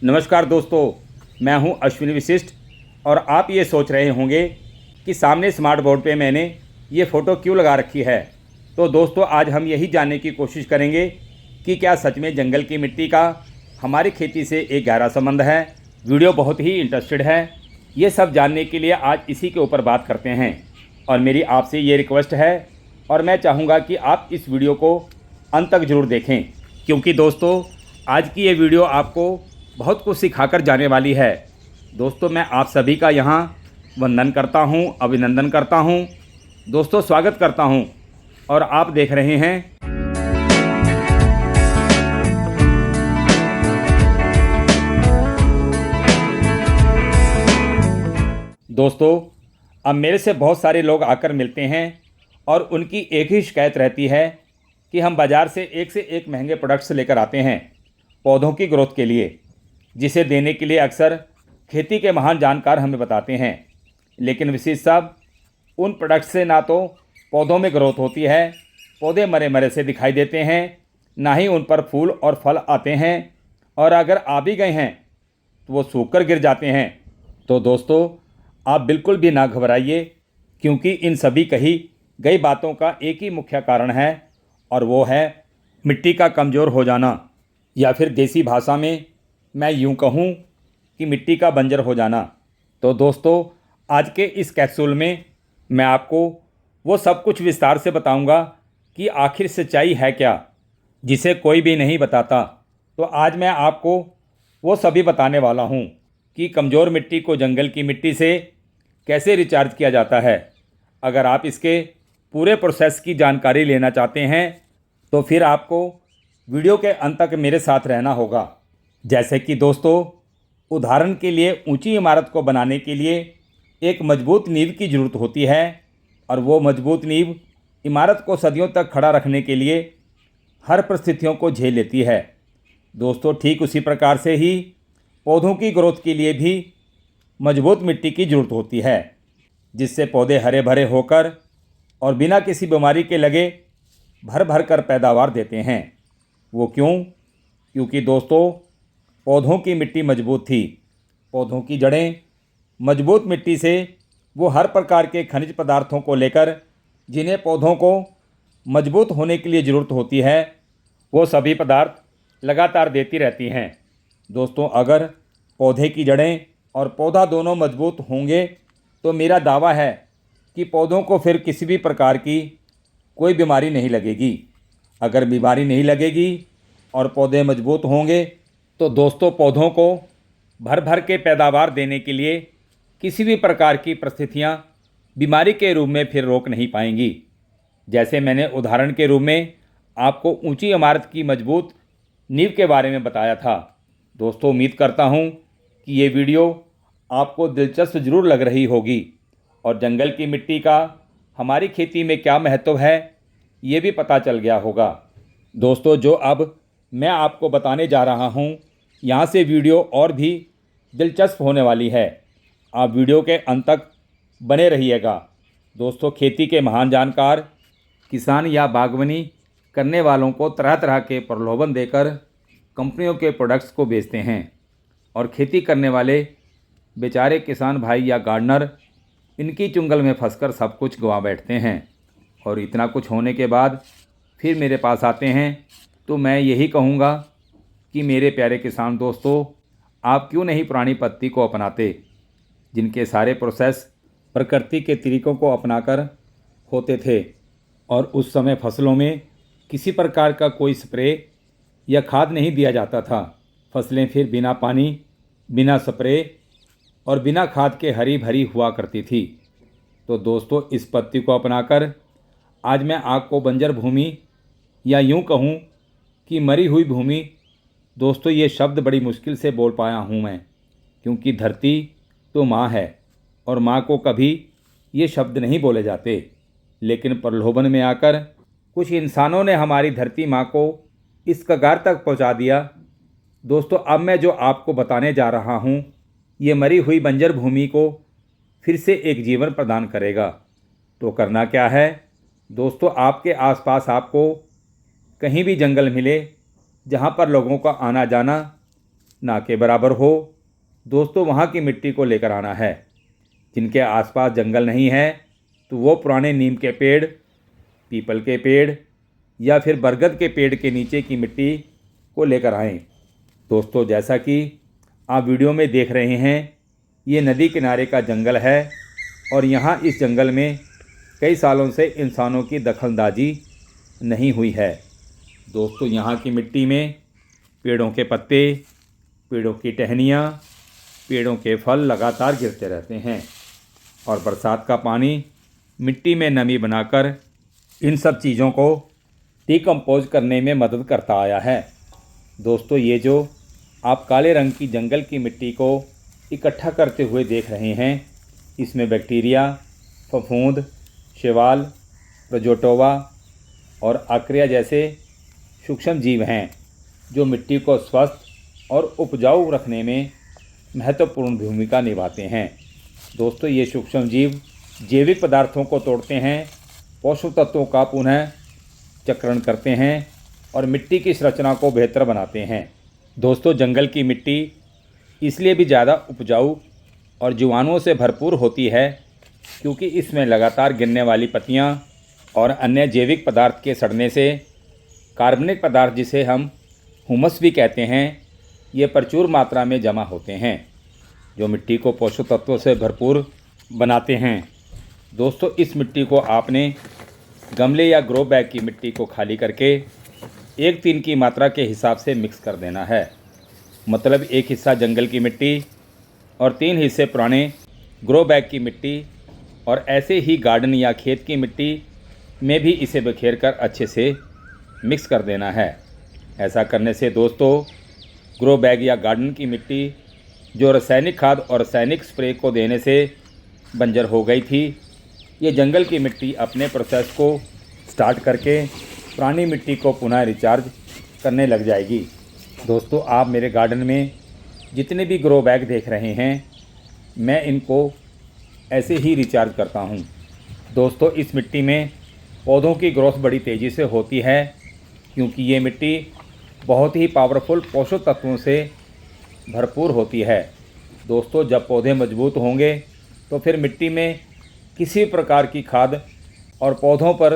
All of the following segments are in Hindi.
नमस्कार दोस्तों, मैं हूं अश्विनी विशिष्ट और आप ये सोच रहे होंगे कि सामने स्मार्ट बोर्ड पे मैंने ये फ़ोटो क्यों लगा रखी है। तो दोस्तों, आज हम यही जानने की कोशिश करेंगे कि क्या सच में जंगल की मिट्टी का हमारी खेती से एक गहरा संबंध है। वीडियो बहुत ही इंटरेस्टेड है। ये सब जानने के लिए आज इसी के ऊपर बात करते हैं और मेरी आपसे ये रिक्वेस्ट है और मैं चाहूँगा कि आप इस वीडियो को अंत तक ज़रूर देखें, क्योंकि दोस्तों आज की ये वीडियो आपको बहुत कुछ सिखाकर जाने वाली है। दोस्तों, मैं आप सभी का यहाँ वंदन करता हूँ, अभिनंदन करता हूँ। दोस्तों, स्वागत करता हूँ और आप देख रहे हैं दोस्तों, अब मेरे से बहुत सारे लोग आकर मिलते हैं और उनकी एक ही शिकायत रहती है कि हम बाज़ार से एक महंगे प्रोडक्ट्स लेकर आते हैं पौधों की ग्रोथ के लिए, जिसे देने के लिए अक्सर खेती के महान जानकार हमें बताते हैं। लेकिन विशेष साहब, उन प्रोडक्ट्स से ना तो पौधों में ग्रोथ होती है, पौधे मरे मरे से दिखाई देते हैं, ना ही उन पर फूल और फल आते हैं, और अगर आ भी गए हैं तो वो सूख कर गिर जाते हैं। तो दोस्तों, आप बिल्कुल भी ना घबराइए, क्योंकि इन सभी कही गई बातों का एक ही मुख्य कारण है और वो है मिट्टी का कमज़ोर हो जाना, या फिर देसी भाषा में मैं यूं कहूं कि मिट्टी का बंजर हो जाना। तो दोस्तों, आज के इस कैप्सूल में मैं आपको वो सब कुछ विस्तार से बताऊंगा कि आखिर सच्चाई है क्या, जिसे कोई भी नहीं बताता। तो आज मैं आपको वो सभी बताने वाला हूं कि कमज़ोर मिट्टी को जंगल की मिट्टी से कैसे रिचार्ज किया जाता है। अगर आप इसके पूरे प्रोसेस की जानकारी लेना चाहते हैं तो फिर आपको वीडियो के अंत तक मेरे साथ रहना होगा। जैसे कि दोस्तों, उदाहरण के लिए ऊंची इमारत को बनाने के लिए एक मजबूत नींव की ज़रूरत होती है, और वो मजबूत नींव इमारत को सदियों तक खड़ा रखने के लिए हर परिस्थितियों को झेल लेती है। दोस्तों, ठीक उसी प्रकार से ही पौधों की ग्रोथ के लिए भी मजबूत मिट्टी की ज़रूरत होती है, जिससे पौधे हरे भरे होकर और बिना किसी बीमारी के लगे भर भर कर पैदावार देते हैं। वो क्यों? क्योंकि दोस्तों, पौधों की मिट्टी मजबूत थी। पौधों की जड़ें मजबूत मिट्टी से वो हर प्रकार के खनिज पदार्थों को लेकर, जिन्हें पौधों को मजबूत होने के लिए ज़रूरत होती है, वो सभी पदार्थ लगातार देती रहती हैं। दोस्तों, अगर पौधे की जड़ें और पौधा दोनों मजबूत होंगे तो मेरा दावा है कि पौधों को फिर किसी भी प्रकार की कोई बीमारी नहीं लगेगी। अगर बीमारी नहीं लगेगी और पौधे मजबूत होंगे तो दोस्तों, पौधों को भर भर के पैदावार देने के लिए किसी भी प्रकार की परिस्थितियां बीमारी के रूप में फिर रोक नहीं पाएंगी। जैसे मैंने उदाहरण के रूप में आपको ऊंची इमारत की मजबूत नींव के बारे में बताया था। दोस्तों, उम्मीद करता हूं कि ये वीडियो आपको दिलचस्प ज़रूर लग रही होगी और जंगल की मिट्टी का हमारी खेती में क्या महत्व है ये भी पता चल गया होगा। दोस्तों, जो अब मैं आपको बताने जा रहा हूं, यहाँ से वीडियो और भी दिलचस्प होने वाली है। आप वीडियो के अंत तक बने रहिएगा। दोस्तों, खेती के महान जानकार किसान या बागवानी करने वालों को तरह तरह के प्रलोभन देकर कंपनियों के प्रोडक्ट्स को बेचते हैं, और खेती करने वाले बेचारे किसान भाई या गार्डनर इनकी चुंगल में फंसकर सब कुछ गंवा बैठते हैं। और इतना कुछ होने के बाद फिर मेरे पास आते हैं। तो मैं यही कहूँगा कि मेरे प्यारे किसान दोस्तों, आप क्यों नहीं पुरानी पद्धति को अपनाते, जिनके सारे प्रोसेस प्रकृति के तरीकों को अपनाकर होते थे, और उस समय फसलों में किसी प्रकार का कोई स्प्रे या खाद नहीं दिया जाता था। फसलें फिर बिना पानी, बिना स्प्रे और बिना खाद के हरी भरी हुआ करती थी। तो दोस्तों, इस पद्धति को अपनाकर आज मैं आपको बंजर भूमि, या यूँ कहूँ कि मरी हुई भूमि, दोस्तों ये शब्द बड़ी मुश्किल से बोल पाया हूँ मैं, क्योंकि धरती तो माँ है और माँ को कभी ये शब्द नहीं बोले जाते। लेकिन प्रलोभन में आकर कुछ इंसानों ने हमारी धरती माँ को इस कगार तक पहुँचा दिया। दोस्तों, अब मैं जो आपको बताने जा रहा हूँ, ये मरी हुई बंजर भूमि को फिर से एक जीवन प्रदान करेगा। तो करना क्या है दोस्तों, आपके आसपास आपको कहीं भी जंगल मिले जहाँ पर लोगों का आना जाना ना के बराबर हो, दोस्तों वहाँ की मिट्टी को लेकर आना है। जिनके आसपास जंगल नहीं है तो वो पुराने नीम के पेड़, पीपल के पेड़ या फिर बरगद के पेड़ के नीचे की मिट्टी को लेकर आएं। दोस्तों, जैसा कि आप वीडियो में देख रहे हैं, ये नदी किनारे का जंगल है और यहाँ इस जंगल में कई सालों से इंसानों की दखलंदाजी नहीं हुई है। दोस्तों, यहाँ की मिट्टी में पेड़ों के पत्ते, पेड़ों की टहनियाँ, पेड़ों के फल लगातार गिरते रहते हैं और बरसात का पानी मिट्टी में नमी बनाकर इन सब चीज़ों को डिकम्पोज करने में मदद करता आया है। दोस्तों, ये जो आप काले रंग की जंगल की मिट्टी को इकट्ठा करते हुए देख रहे हैं, इसमें बैक्टीरिया, फफूंद, शैवाल, प्रोटोजोआ और आर्किया जैसे सूक्ष्म जीव हैं जो मिट्टी को स्वस्थ और उपजाऊ रखने में महत्वपूर्ण भूमिका निभाते हैं। दोस्तों, ये सूक्ष्म जीव जैविक पदार्थों को तोड़ते हैं, पोषक तत्वों का पुनः चक्रण करते हैं और मिट्टी की संरचना को बेहतर बनाते हैं। दोस्तों, जंगल की मिट्टी इसलिए भी ज़्यादा उपजाऊ और जीवाणुओं से भरपूर होती है क्योंकि इसमें लगातार गिरने वाली पत्तियां और अन्य जैविक पदार्थ के सड़ने से कार्बनिक पदार्थ, जिसे हम हुमस भी कहते हैं, ये प्रचुर मात्रा में जमा होते हैं जो मिट्टी को पोषक तत्वों से भरपूर बनाते हैं। दोस्तों, इस मिट्टी को आपने गमले या ग्रो बैग की मिट्टी को खाली करके 1:3 की मात्रा के हिसाब से मिक्स कर देना है। मतलब 1 हिस्सा जंगल की मिट्टी और 3 हिस्से पुराने ग्रो बैग की मिट्टी और ऐसे ही गार्डन या खेत की मिट्टी में भी इसे बिखेर कर अच्छे से मिक्स कर देना है। ऐसा करने से दोस्तों, ग्रो बैग या गार्डन की मिट्टी जो रासायनिक खाद और रासायनिक स्प्रे को देने से बंजर हो गई थी, ये जंगल की मिट्टी अपने प्रोसेस को स्टार्ट करके पुरानी मिट्टी को पुनः रिचार्ज करने लग जाएगी। दोस्तों, आप मेरे गार्डन में जितने भी ग्रो बैग देख रहे हैं, मैं इनको ऐसे ही रिचार्ज करता हूं। दोस्तों, इस मिट्टी में पौधों की ग्रोथ बड़ी तेज़ी से होती है क्योंकि ये मिट्टी बहुत ही पावरफुल पोषक तत्वों से भरपूर होती है। दोस्तों, जब पौधे मजबूत होंगे तो फिर मिट्टी में किसी प्रकार की खाद और पौधों पर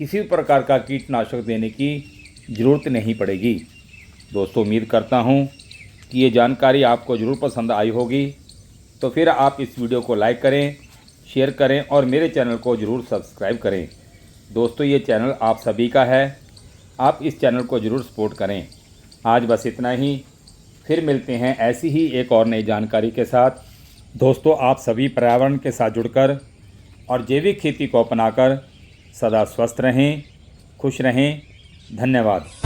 किसी प्रकार का कीटनाशक देने की ज़रूरत नहीं पड़ेगी। दोस्तों, उम्मीद करता हूं कि ये जानकारी आपको ज़रूर पसंद आई होगी। तो फिर आप इस वीडियो को लाइक करें, शेयर करें और मेरे चैनल को ज़रूर सब्सक्राइब करें। दोस्तों, ये चैनल आप सभी का है, आप इस चैनल को ज़रूर सपोर्ट करें। आज बस इतना ही, फिर मिलते हैं ऐसी ही एक और नई जानकारी के साथ। दोस्तों, आप सभी पर्यावरण के साथ जुड़कर और जैविक खेती को अपनाकर सदा स्वस्थ रहें, खुश रहें। धन्यवाद।